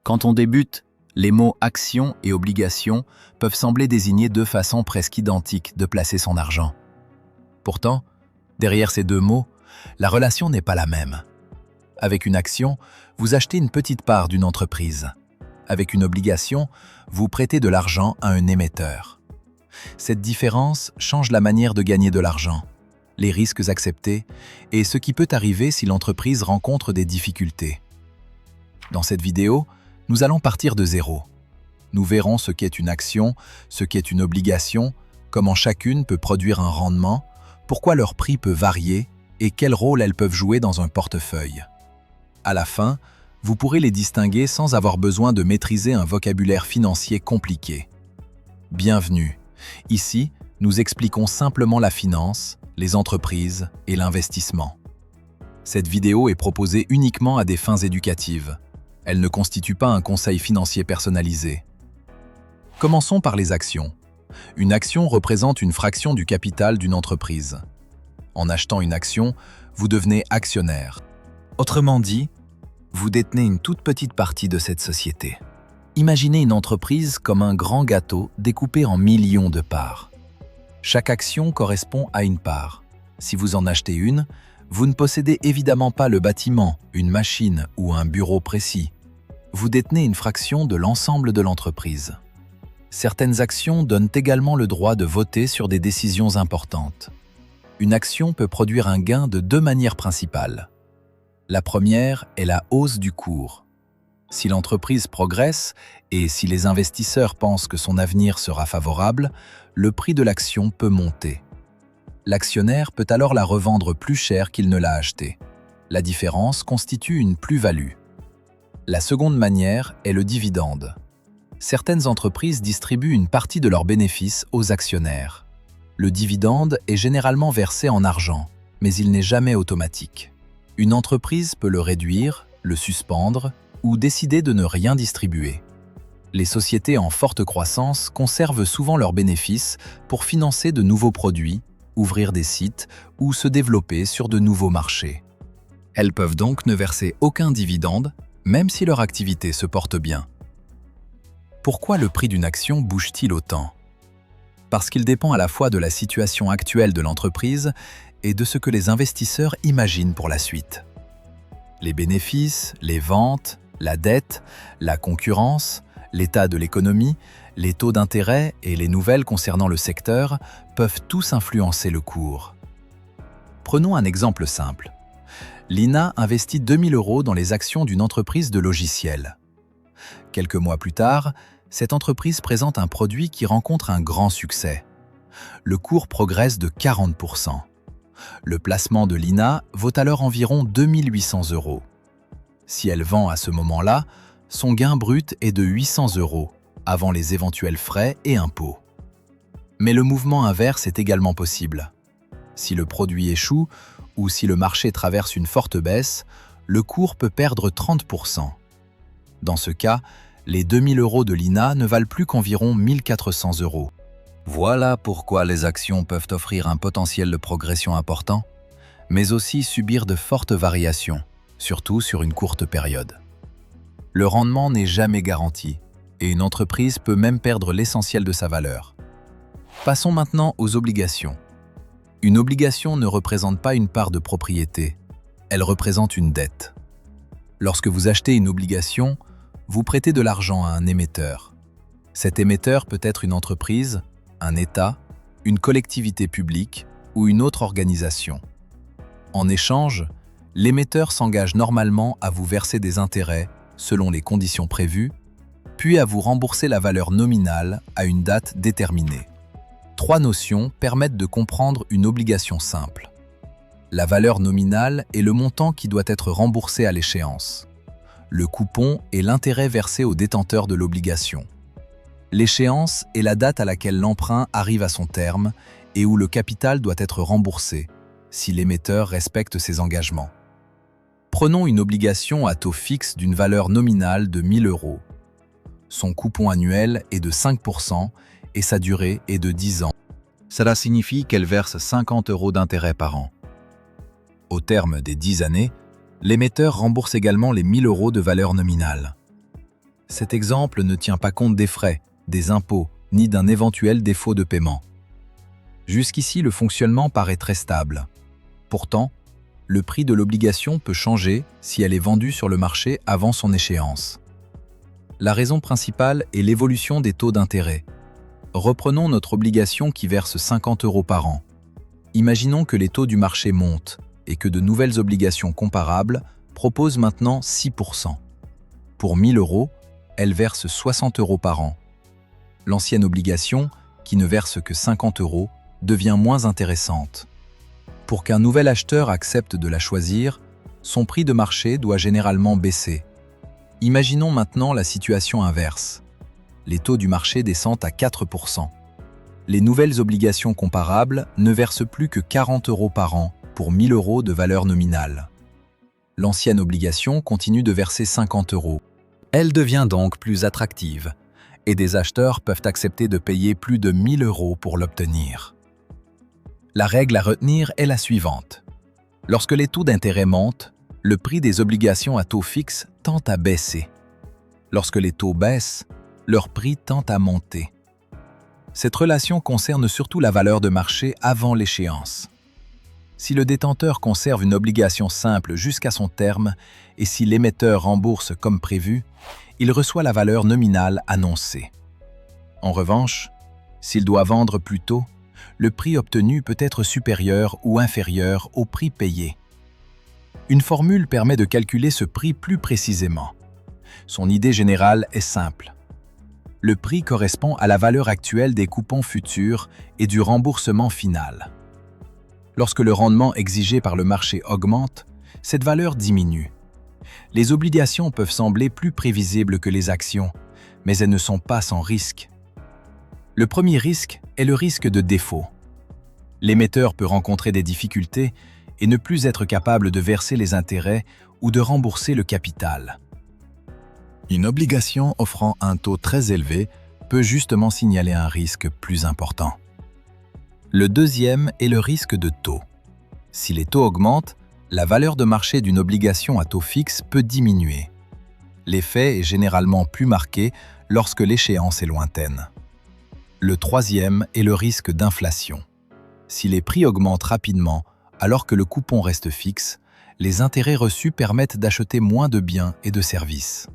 Quand on débute, les mots action et obligation peuvent sembler désigner deux façons presque identiques de placer son argent. Pourtant, derrière ces deux mots, la relation n'est pas la même. Avec une action, vous achetez une petite part d'une entreprise. Avec une obligation, vous prêtez de l'argent à un émetteur. Cette différence change la manière de gagner de l'argent, les risques acceptés et ce qui peut arriver si l'entreprise rencontre des difficultés. Dans cette vidéo, nous allons partir de zéro. Nous verrons ce qu'est une action, ce qu'est une obligation, comment chacune peut produire un rendement, pourquoi leur prix peut varier et quel rôle elles peuvent jouer dans un portefeuille. À la fin, vous pourrez les distinguer sans avoir besoin de maîtriser un vocabulaire financier compliqué. Bienvenue. Ici, nous expliquons simplement la finance, les entreprises et l'investissement. Cette vidéo est proposée uniquement à des fins éducatives. Elle ne constitue pas un conseil financier personnalisé. Commençons par les actions. Une action représente une fraction du capital d'une entreprise. En achetant une action, vous devenez actionnaire. Autrement dit, vous détenez une toute petite partie de cette société. Imaginez une entreprise comme un grand gâteau découpé en millions de parts. Chaque action correspond à une part. Si vous en achetez une, vous ne possédez évidemment pas le bâtiment, une machine ou un bureau précis. Vous détenez une fraction de l'ensemble de l'entreprise. Certaines actions donnent également le droit de voter sur des décisions importantes. Une action peut produire un gain de deux manières principales. La première est la hausse du cours. Si l'entreprise progresse et si les investisseurs pensent que son avenir sera favorable, le prix de l'action peut monter. L'actionnaire peut alors la revendre plus cher qu'il ne l'a achetée. La différence constitue une plus-value. La seconde manière est le dividende. Certaines entreprises distribuent une partie de leurs bénéfices aux actionnaires. Le dividende est généralement versé en argent, mais il n'est jamais automatique. Une entreprise peut le réduire, le suspendre ou décider de ne rien distribuer. Les sociétés en forte croissance conservent souvent leurs bénéfices pour financer de nouveaux produits, ouvrir des sites ou se développer sur de nouveaux marchés. Elles peuvent donc ne verser aucun dividende, même si leur activité se porte bien. Pourquoi le prix d'une action bouge-t-il autant? Parce qu'il dépend à la fois de la situation actuelle de l'entreprise et de ce que les investisseurs imaginent pour la suite. Les bénéfices, les ventes, la dette, la concurrence, l'état de l'économie, les taux d'intérêt et les nouvelles concernant le secteur peuvent tous influencer le cours. Prenons un exemple simple. Lina investit 2 000 € dans les actions d'une entreprise de logiciels. Quelques mois plus tard, cette entreprise présente un produit qui rencontre un grand succès. Le cours progresse de 40%. Le placement de Lina vaut alors environ 2 800 €. Si elle vend à ce moment-là, son gain brut est de 800 € avant les éventuels frais et impôts. Mais le mouvement inverse est également possible. Si le produit échoue ou si le marché traverse une forte baisse, le cours peut perdre 30%. Dans ce cas, les 2 000 € de Lina ne valent plus qu'environ 1 400 €. Voilà pourquoi les actions peuvent offrir un potentiel de progression important, mais aussi subir de fortes variations, surtout sur une courte période. Le rendement n'est jamais garanti, et une entreprise peut même perdre l'essentiel de sa valeur. Passons maintenant aux obligations. Une obligation ne représente pas une part de propriété, elle représente une dette. Lorsque vous achetez une obligation, vous prêtez de l'argent à un émetteur. Cet émetteur peut être une entreprise, un État, une collectivité publique ou une autre organisation. En échange, l'émetteur s'engage normalement à vous verser des intérêts selon les conditions prévues, puis à vous rembourser la valeur nominale à une date déterminée. 3 notions permettent de comprendre une obligation simple. La valeur nominale est le montant qui doit être remboursé à l'échéance. Le coupon est l'intérêt versé au détenteur de l'obligation. L'échéance est la date à laquelle l'emprunt arrive à son terme et où le capital doit être remboursé, si l'émetteur respecte ses engagements. Prenons une obligation à taux fixe d'une valeur nominale de 1 000 €. Son coupon annuel est de 5% et sa durée est de 10 ans. Cela signifie qu'elle verse 50 € d'intérêt par an. Au terme des 10 années, l'émetteur rembourse également les 1 000 € de valeur nominale. cet exemple ne tient pas compte des frais, des impôts, ni d'un éventuel défaut de paiement. Jusqu'ici, le fonctionnement paraît très stable. Pourtant, le prix de l'obligation peut changer si elle est vendue sur le marché avant son échéance. La raison principale est l'évolution des taux d'intérêt. Reprenons notre obligation qui verse 50 € par an. Imaginons que les taux du marché montent et que de nouvelles obligations comparables proposent maintenant 6%. Pour 1 000 €, elle verse 60 € par an. L'ancienne obligation, qui ne verse que 50 € devient moins intéressante. Pour qu'un nouvel acheteur accepte de la choisir, son prix de marché doit généralement baisser. Imaginons maintenant la situation inverse. Les taux du marché descendent à 4%. Les nouvelles obligations comparables ne versent plus que 40 € par an pour 1 000 € de valeur nominale. L'ancienne obligation continue de verser 50 €. Elle devient donc plus attractive, et des acheteurs peuvent accepter de payer plus de 1 000 € pour l'obtenir. La règle à retenir est la suivante. Lorsque les taux d'intérêt montent, le prix des obligations à taux fixe tend à baisser. Lorsque les taux baissent, leur prix tend à monter. Cette relation concerne surtout la valeur de marché avant l'échéance. Si le détenteur conserve une obligation simple jusqu'à son terme et si l'émetteur rembourse comme prévu, il reçoit la valeur nominale annoncée. En revanche, s'il doit vendre plus tôt, le prix obtenu peut être supérieur ou inférieur au prix payé. Une formule permet de calculer ce prix plus précisément. Son idée générale est simple. Le prix correspond à la valeur actuelle des coupons futurs et du remboursement final. Lorsque le rendement exigé par le marché augmente, cette valeur diminue. Les obligations peuvent sembler plus prévisibles que les actions, mais elles ne sont pas sans risque. Le premier risque est le risque de défaut. L'émetteur peut rencontrer des difficultés et ne plus être capable de verser les intérêts ou de rembourser le capital. Une obligation offrant un taux très élevé peut justement signaler un risque plus important. Le deuxième est le risque de taux. Si les taux augmentent, la valeur de marché d'une obligation à taux fixe peut diminuer. L'effet est généralement plus marqué lorsque l'échéance est lointaine. Le troisième est le risque d'inflation. Si les prix augmentent rapidement alors que le coupon reste fixe, les intérêts reçus permettent d'acheter moins de biens et de services.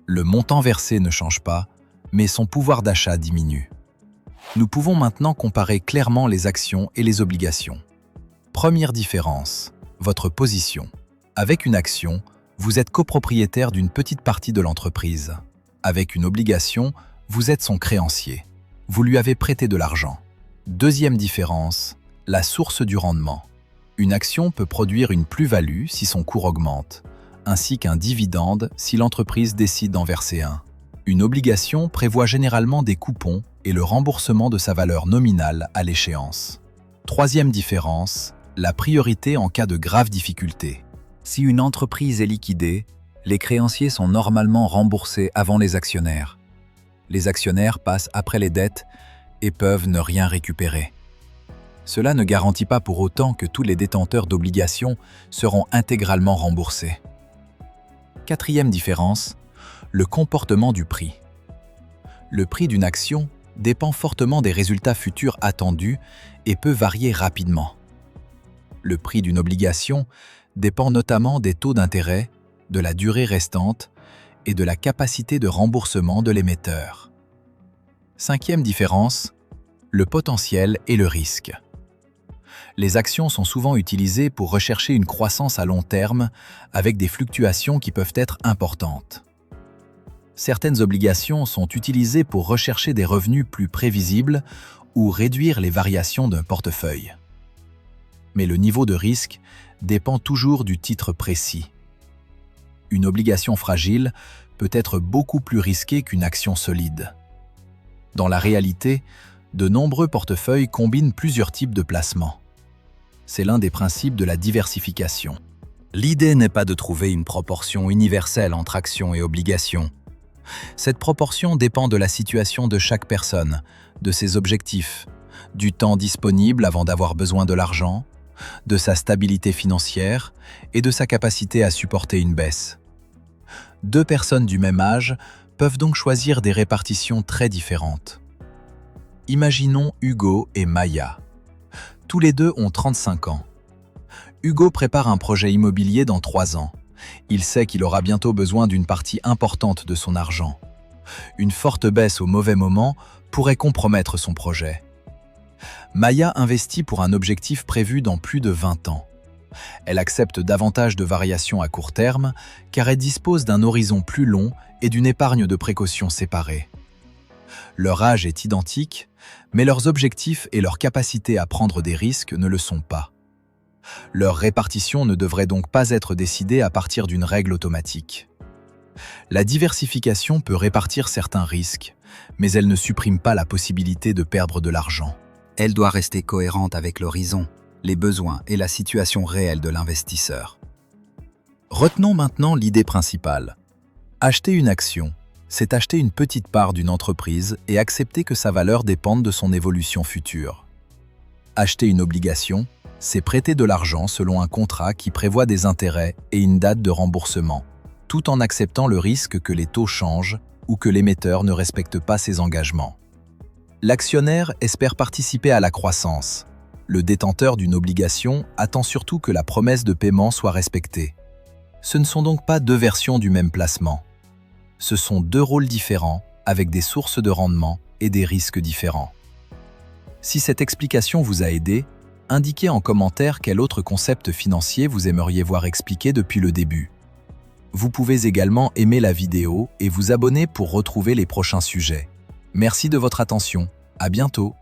Le montant versé ne change pas, mais son pouvoir d'achat diminue. Nous pouvons maintenant comparer clairement les actions et les obligations. Première différence, votre position. Avec une action, vous êtes copropriétaire d'une petite partie de l'entreprise. Avec une obligation, vous êtes son créancier. Vous lui avez prêté de l'argent. Deuxième différence, la source du rendement. Une action peut produire une plus-value si son cours augmente, ainsi qu'un dividende si l'entreprise décide d'en verser un. Une obligation prévoit généralement des coupons et le remboursement de sa valeur nominale à l'échéance. Troisième différence, la priorité en cas de graves difficultés. Si une entreprise est liquidée, les créanciers sont normalement remboursés avant les actionnaires. Les actionnaires passent après les dettes et peuvent ne rien récupérer. Cela ne garantit pas pour autant que tous les détenteurs d'obligations seront intégralement remboursés. Quatrième différence, le comportement du prix. Le prix d'une action dépend fortement des résultats futurs attendus et peut varier rapidement. Le prix d'une obligation dépend notamment des taux d'intérêt, de la durée restante et de la capacité de remboursement de l'émetteur. Cinquième différence, le potentiel et le risque. Les actions sont souvent utilisées pour rechercher une croissance à long terme avec des fluctuations qui peuvent être importantes. Certaines obligations sont utilisées pour rechercher des revenus plus prévisibles ou réduire les variations d'un portefeuille. Mais le niveau de risque dépend toujours du titre précis. Une obligation fragile peut être beaucoup plus risquée qu'une action solide. Dans la réalité, de nombreux portefeuilles combinent plusieurs types de placements. C'est l'un des principes de la diversification. L'idée n'est pas de trouver une proportion universelle entre actions et obligations. Cette proportion dépend de la situation de chaque personne, de ses objectifs, du temps disponible avant d'avoir besoin de l'argent, de sa stabilité financière et de sa capacité à supporter une baisse. Deux personnes du même âge peuvent donc choisir des répartitions très différentes. Imaginons Hugo et Maya. Tous les deux ont 35 ans. Hugo prépare un projet immobilier dans 3 ans. Il sait qu'il aura bientôt besoin d'une partie importante de son argent. Une forte baisse au mauvais moment pourrait compromettre son projet. Maya investit pour un objectif prévu dans plus de 20 ans. Elle accepte davantage de variations à court terme car elle dispose d'un horizon plus long et d'une épargne de précaution séparée. Leur âge est identique, mais leurs objectifs et leur capacité à prendre des risques ne le sont pas. Leur répartition ne devrait donc pas être décidée à partir d'une règle automatique. La diversification peut répartir certains risques, mais elle ne supprime pas la possibilité de perdre de l'argent. Elle doit rester cohérente avec l'horizon, les besoins et la situation réelle de l'investisseur. Retenons maintenant l'idée principale. Acheter une action, c'est acheter une petite part d'une entreprise et accepter que sa valeur dépende de son évolution future. Acheter une obligation, c'est prêter de l'argent selon un contrat qui prévoit des intérêts et une date de remboursement, tout en acceptant le risque que les taux changent ou que l'émetteur ne respecte pas ses engagements. L'actionnaire espère participer à la croissance. Le détenteur d'une obligation attend surtout que la promesse de paiement soit respectée. Ce ne sont donc pas deux versions du même placement. Ce sont deux rôles différents, avec des sources de rendement et des risques différents. Si cette explication vous a aidé, indiquez en commentaire quel autre concept financier vous aimeriez voir expliqué depuis le début. Vous pouvez également aimer la vidéo et vous abonner pour retrouver les prochains sujets. Merci de votre attention. À bientôt.